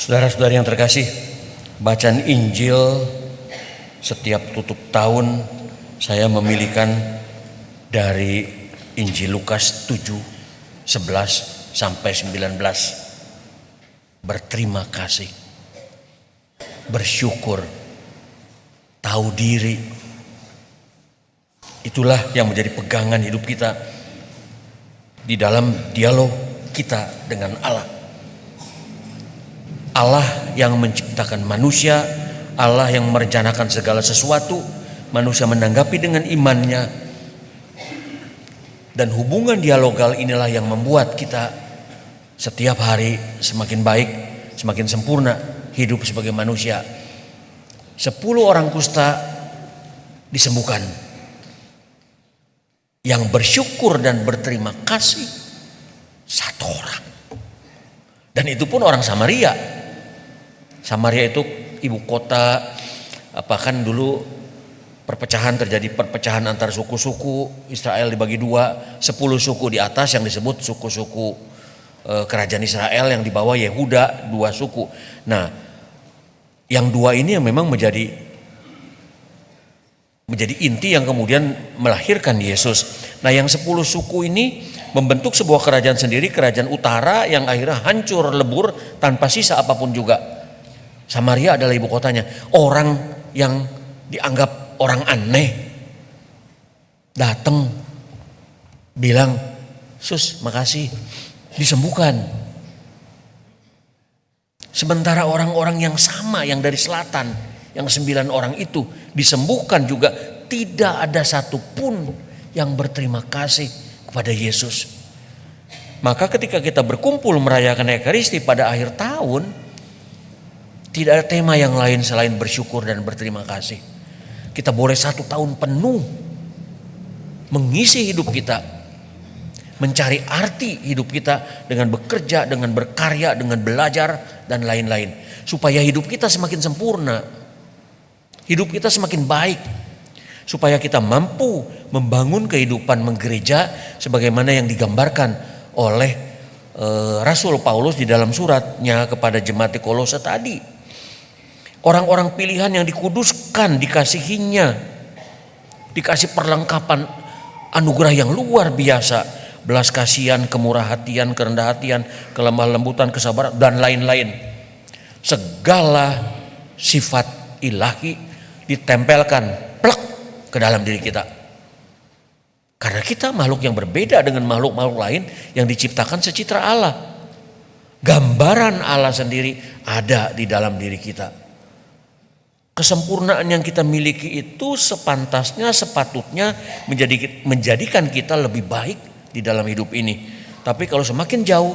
Saudara-saudari yang terkasih, bacaan Injil setiap tutup tahun saya memilihkan dari Injil Lukas 7, 11 sampai 19. Berterima kasih, bersyukur, tahu diri. Itulah yang menjadi pegangan hidup kita di dalam dialog kita dengan Allah. Allah yang menciptakan manusia, Allah yang merencanakan segala sesuatu, manusia menanggapi dengan imannya. Dan hubungan dialogal inilah yang membuat kita setiap hari semakin baik, semakin sempurna hidup sebagai manusia. 10 orang kusta disembuhkan. Yang bersyukur dan berterima kasih 1 orang. Dan itu pun orang Samaria. Samaria itu ibu kota, kan dulu terjadi perpecahan antar suku-suku. Israel dibagi 2, 10 suku di atas yang disebut suku-suku kerajaan Israel, yang di bawah Yehuda 2 suku. Nah, yang 2 ini yang memang menjadi inti yang kemudian melahirkan Yesus. Nah, yang 10 suku ini membentuk sebuah kerajaan sendiri, kerajaan utara yang akhirnya hancur lebur tanpa sisa apapun juga. Samaria adalah ibu kotanya. Orang yang dianggap orang aneh datang bilang, "Sus, makasih, disembuhkan." Sementara orang-orang yang sama, yang dari selatan, yang 9 orang itu disembuhkan juga, tidak ada satupun yang berterima kasih kepada Yesus. Maka ketika kita berkumpul merayakan Ekaristi pada akhir tahun, tidak ada tema yang lain selain bersyukur dan berterima kasih. Kita boleh 1 tahun penuh mengisi hidup kita, mencari arti hidup kita dengan bekerja, dengan berkarya, dengan belajar dan lain-lain, supaya hidup kita semakin sempurna, hidup kita semakin baik, supaya kita mampu membangun kehidupan menggereja sebagaimana yang digambarkan oleh Rasul Paulus di dalam suratnya kepada jemaat di Kolose tadi. Orang-orang pilihan yang dikuduskan, dikasihinya, dikasih perlengkapan anugerah yang luar biasa, belas kasihan, kemurah hatian, kerendah hatian, kelemah lembutan, kesabaran dan lain-lain. Segala sifat ilahi ditempelkan plek ke dalam diri kita. Karena kita makhluk yang berbeda dengan makhluk-makhluk lain yang diciptakan secitra Allah. Gambaran Allah sendiri ada di dalam diri kita. Kesempurnaan yang kita miliki itu sepantasnya, sepatutnya menjadikan kita lebih baik di dalam hidup ini. Tapi kalau semakin jauh,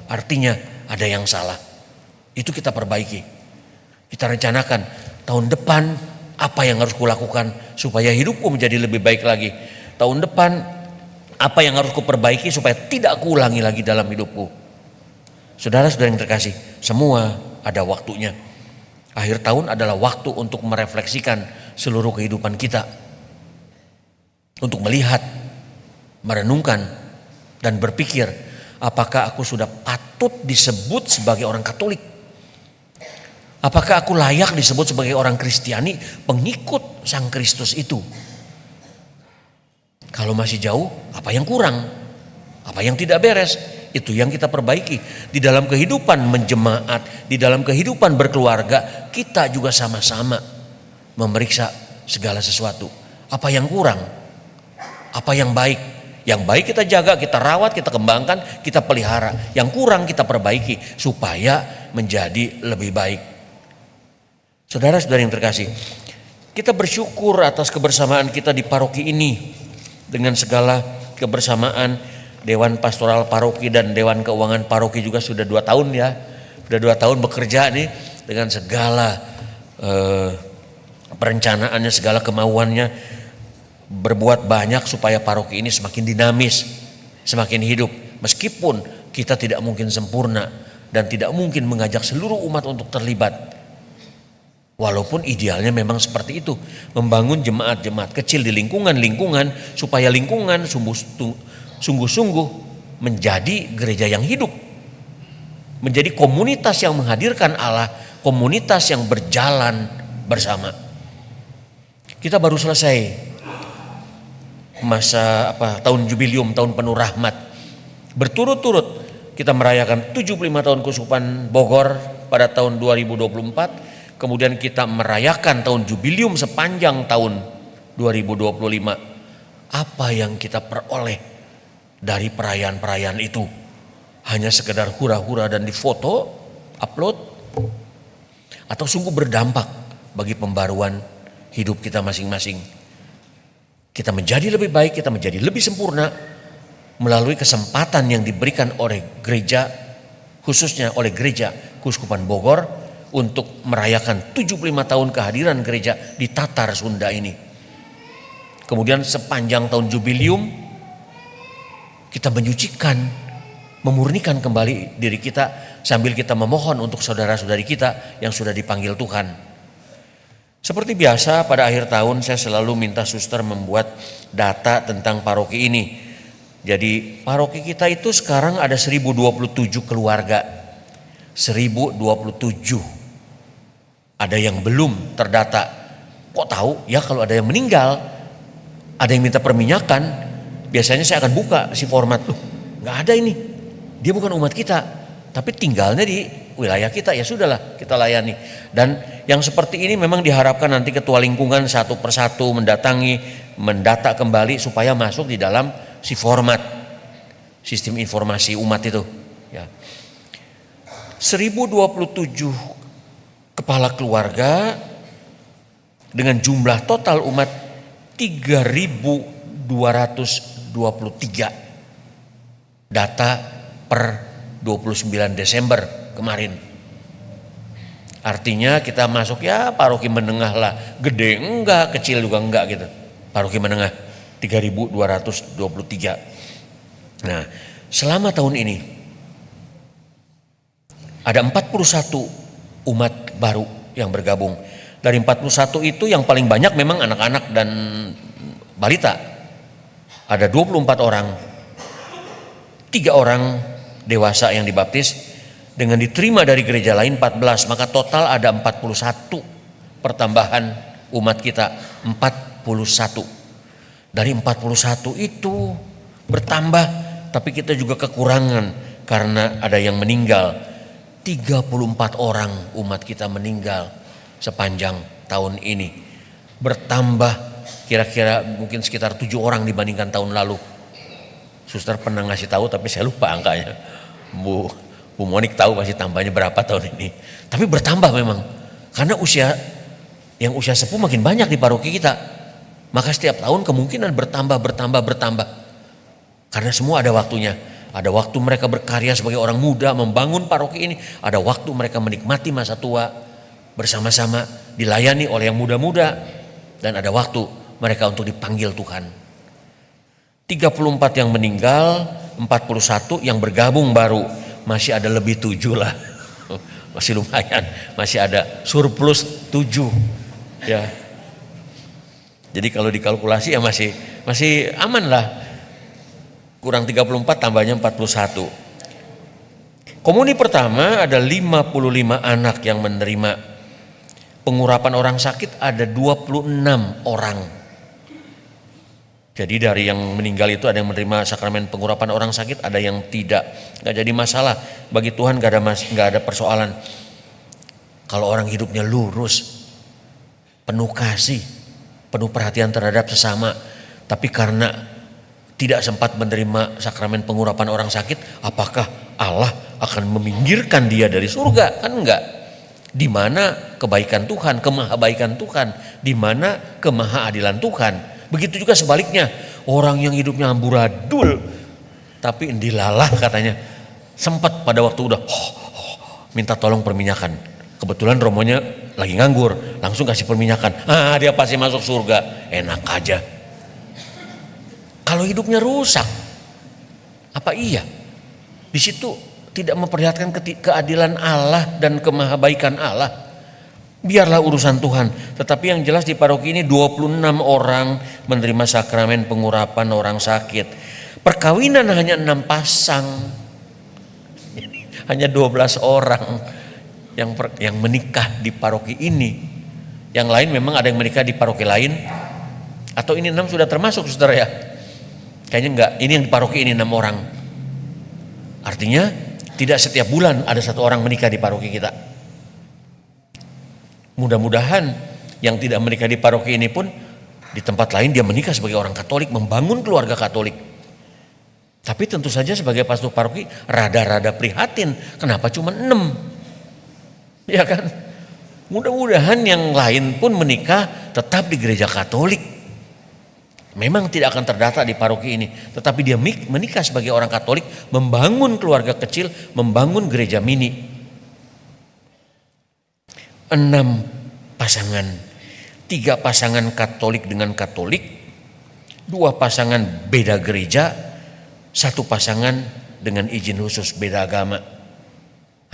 artinya ada yang salah. Itu kita perbaiki. Kita rencanakan tahun depan apa yang harus kulakukan supaya hidupku menjadi lebih baik lagi. Tahun depan apa yang harus kuperbaiki supaya tidak kuulangi lagi dalam hidupku. Saudara-saudara yang terkasih, semua ada waktunya. Akhir tahun adalah waktu untuk merefleksikan seluruh kehidupan kita. Untuk melihat, merenungkan, dan berpikir, apakah aku sudah patut disebut sebagai orang Katolik? Apakah aku layak disebut sebagai orang Kristiani, pengikut Sang Kristus itu? Kalau masih jauh, apa yang kurang? Apa yang tidak beres? Itu yang kita perbaiki. Di dalam kehidupan menjemaat, di dalam kehidupan berkeluarga, kita juga sama-sama memeriksa segala sesuatu. Apa yang kurang? Apa yang baik? Yang baik kita jaga, kita rawat, kita kembangkan, kita pelihara. Yang kurang kita perbaiki supaya menjadi lebih baik. Saudara-saudara yang terkasih, kita bersyukur atas kebersamaan kita di paroki ini dengan segala kebersamaan. Dewan Pastoral Paroki dan Dewan Keuangan Paroki juga sudah 2 tahun ya. Sudah 2 tahun bekerja nih dengan segala perencanaannya, segala kemauannya. Berbuat banyak supaya paroki ini semakin dinamis, semakin hidup. Meskipun kita tidak mungkin sempurna dan tidak mungkin mengajak seluruh umat untuk terlibat. Walaupun idealnya memang seperti itu. Membangun jemaat-jemaat kecil di lingkungan-lingkungan supaya lingkungan sungguh-sungguh menjadi gereja yang hidup. menjadi komunitas yang menghadirkan Allah, komunitas yang berjalan bersama. Kita baru selesai masa tahun jubilium, tahun penuh rahmat. Berturut-turut kita merayakan 75 tahun Keuskupan Bogor pada tahun 2024. Kemudian kita merayakan tahun jubilium sepanjang tahun 2025. Apa yang kita peroleh dari perayaan-perayaan itu? Hanya sekedar hura-hura dan difoto, upload? Atau sungguh berdampak bagi pembaruan hidup kita masing-masing? Kita menjadi lebih baik, kita menjadi lebih sempurna melalui kesempatan yang diberikan oleh gereja, khususnya oleh gereja Keuskupan Bogor untuk merayakan 75 tahun kehadiran gereja di Tatar Sunda ini. Kemudian sepanjang tahun jubilium kita menyucikan, memurnikan kembali diri kita sambil kita memohon untuk saudara-saudari kita yang sudah dipanggil Tuhan. Seperti biasa pada akhir tahun saya selalu minta suster membuat data tentang paroki ini. Jadi paroki kita itu sekarang ada 1027 keluarga. 1027. Ada yang belum terdata. Kok tahu? Ya kalau ada yang meninggal, ada yang minta perminyakan, biasanya saya akan buka si format. Loh, nggak ada ini. Dia bukan umat kita, tapi tinggalnya di wilayah kita, ya sudahlah kita layani. Dan yang seperti ini memang diharapkan nanti ketua lingkungan satu persatu mendatangi, mendata kembali supaya masuk di dalam si format sistem informasi umat itu. Ya. 1027 kepala keluarga dengan jumlah total umat 3.223 data per 29 Desember kemarin. Artinya kita masuk ya paroki menengah lah, gede enggak, kecil juga enggak gitu. Paroki menengah 3.223. Nah, selama tahun ini ada 41 umat baru yang bergabung. Dari 41 itu yang paling banyak memang anak-anak dan balita. Ada 24 orang. 3 orang dewasa yang dibaptis dengan diterima dari gereja lain 14, maka total ada 41 pertambahan umat kita, 41. Dari 41 itu bertambah, tapi kita juga kekurangan karena ada yang meninggal. 34 orang umat kita meninggal sepanjang tahun ini. Bertambah kira-kira mungkin sekitar 7 orang dibandingkan tahun lalu. Suster pernah ngasih tahu tapi saya lupa angkanya. Bu Monik tahu pasti tambahnya berapa tahun ini. Tapi bertambah memang. Karena usia sepuh makin banyak di paroki kita. Maka setiap tahun kemungkinan bertambah. Karena semua ada waktunya. Ada waktu mereka berkarya sebagai orang muda membangun paroki ini. Ada waktu mereka menikmati masa tua bersama-sama dilayani oleh yang muda-muda. Dan ada waktu mereka untuk dipanggil Tuhan. 34 yang meninggal, 41 yang bergabung baru. Masih ada lebih 7 lah. Masih lumayan. Masih ada surplus 7. Ya. Jadi kalau dikalkulasi ya masih aman lah. Kurang 34 tambahnya 41. Komuni pertama ada 55 anak yang menerima. Pengurapan orang sakit ada 26 orang. Jadi dari yang meninggal itu ada yang menerima sakramen pengurapan orang sakit, ada yang tidak. Gak jadi masalah. Bagi Tuhan gak ada persoalan. Kalau orang hidupnya lurus, penuh kasih, penuh perhatian terhadap sesama, tapi karena tidak sempat menerima sakramen pengurapan orang sakit, apakah Allah akan meminggirkan dia dari surga? Kan enggak. Di mana kebaikan Tuhan, kemahabaikan Tuhan, di mana kemahaadilan Tuhan. Begitu juga sebaliknya, orang yang hidupnya amburadul tapi dilalah katanya, sempat pada waktu udah minta tolong perminyakan. Kebetulan romonya lagi nganggur, langsung kasih perminyakan. Dia pasti masuk surga. Enak aja. Kalau hidupnya rusak, apa iya? Di situ tidak memperlihatkan keadilan Allah dan kemahabaikan Allah. Biarlah urusan Tuhan. Tetapi yang jelas di paroki ini 26 orang menerima sakramen pengurapan orang sakit. Perkawinan hanya 6 pasang. hanya 12 orang yang menikah di paroki ini. Yang lain memang ada yang menikah di paroki lain. Atau ini 6 sudah termasuk, saudara ya? Kayaknya enggak, ini yang di paroki ini 6 orang. Artinya tidak setiap bulan ada 1 orang menikah di paroki kita. Mudah-mudahan yang tidak menikah di paroki ini pun di tempat lain dia menikah sebagai orang Katolik, membangun keluarga Katolik. Tapi tentu saja sebagai pastor paroki rada-rada prihatin, kenapa cuma 6? Ya kan? Mudah-mudahan yang lain pun menikah tetap di gereja Katolik. Memang tidak akan terdata di paroki ini, tetapi dia menikah sebagai orang Katolik, membangun keluarga kecil, membangun gereja mini. 6 pasangan, 3 pasangan Katolik dengan Katolik, 2 pasangan beda gereja, 1 pasangan dengan izin khusus beda agama.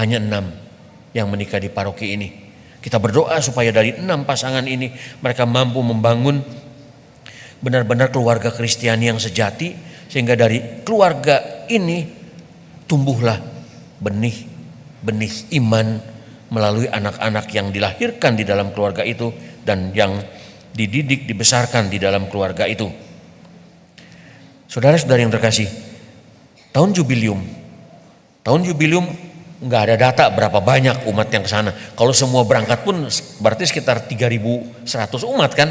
Hanya 6 yang menikah di paroki ini. Kita berdoa supaya dari 6 pasangan ini mereka mampu membangun benar-benar keluarga Kristiani yang sejati, sehingga dari keluarga ini tumbuhlah benih iman melalui anak-anak yang dilahirkan di dalam keluarga itu dan yang dididik, dibesarkan di dalam keluarga itu. Saudara-saudara yang terkasih, tahun jubilium nggak ada data berapa banyak umat yang ke sana. Kalau semua berangkat pun berarti sekitar 3.100 umat kan,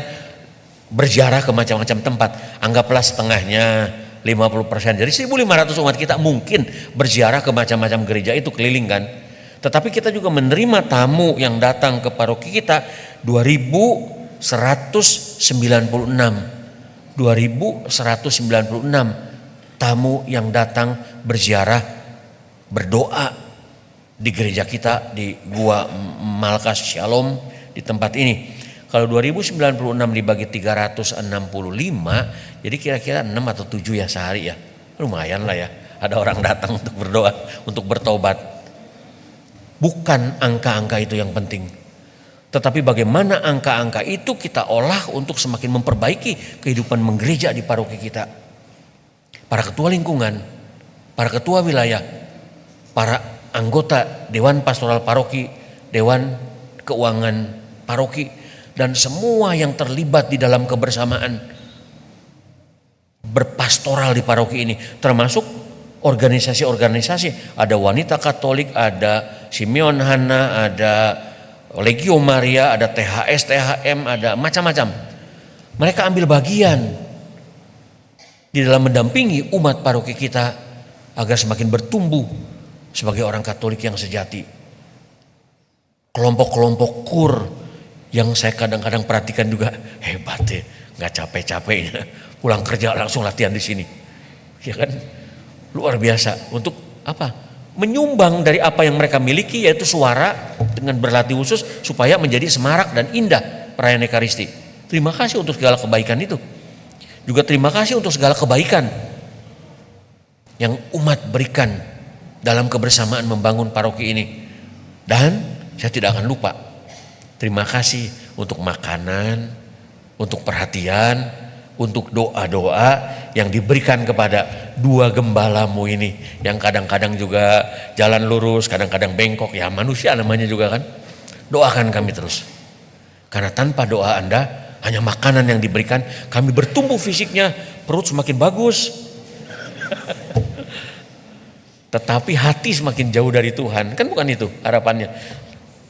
berziarah ke macam-macam tempat. Anggaplah setengahnya 50%. Jadi 1.500 umat kita mungkin berziarah ke macam-macam gereja itu keliling kan. Tetapi kita juga menerima tamu yang datang ke paroki kita 2.196 tamu yang datang berziarah, berdoa di gereja kita di Gua Malkas Shalom di tempat ini. Kalau 2096 dibagi 365, jadi kira-kira 6 atau 7 ya sehari ya. Lumayan lah ya, ada orang datang untuk berdoa, untuk bertobat. Bukan angka-angka itu yang penting, tetapi bagaimana angka-angka itu kita olah untuk semakin memperbaiki kehidupan menggereja di paroki kita. Para ketua lingkungan, para ketua wilayah, para anggota Dewan Pastoral Paroki, Dewan Keuangan Paroki, dan semua yang terlibat di dalam kebersamaan berpastoral di paroki ini, termasuk organisasi-organisasi. Ada Wanita Katolik, ada Simeon Hana, ada Legio Maria, ada THS, THM, ada macam-macam. Mereka ambil bagian di dalam mendampingi umat paroki kita agar semakin bertumbuh sebagai orang Katolik yang sejati. Kelompok-kelompok kur yang saya kadang-kadang perhatikan juga hebat ya, nggak capek-capeknya pulang kerja langsung latihan di sini, ya kan, luar biasa. Untuk apa? Menyumbang dari apa yang mereka miliki, yaitu suara, dengan berlatih khusus supaya menjadi semarak dan indah perayaan Ekaristi. Terima kasih untuk segala kebaikan itu. Juga terima kasih untuk segala kebaikan yang umat berikan dalam kebersamaan membangun paroki ini. Dan saya tidak akan lupa, terima kasih untuk makanan, untuk perhatian, untuk doa-doa yang diberikan kepada 2 gembalamu ini, yang kadang-kadang juga jalan lurus, kadang-kadang bengkok, ya manusia namanya juga kan. Doakan kami terus, karena tanpa doa Anda, hanya makanan yang diberikan, kami bertumbuh fisiknya, perut semakin bagus tetapi hati semakin jauh dari Tuhan. Kan bukan itu harapannya.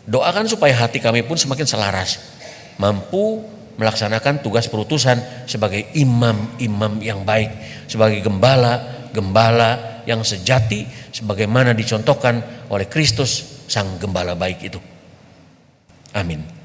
Doakan supaya hati kami pun semakin selaras, mampu melaksanakan tugas perutusan sebagai imam-imam yang baik, sebagai gembala yang sejati, sebagaimana dicontohkan oleh Kristus sang gembala baik itu. Amin.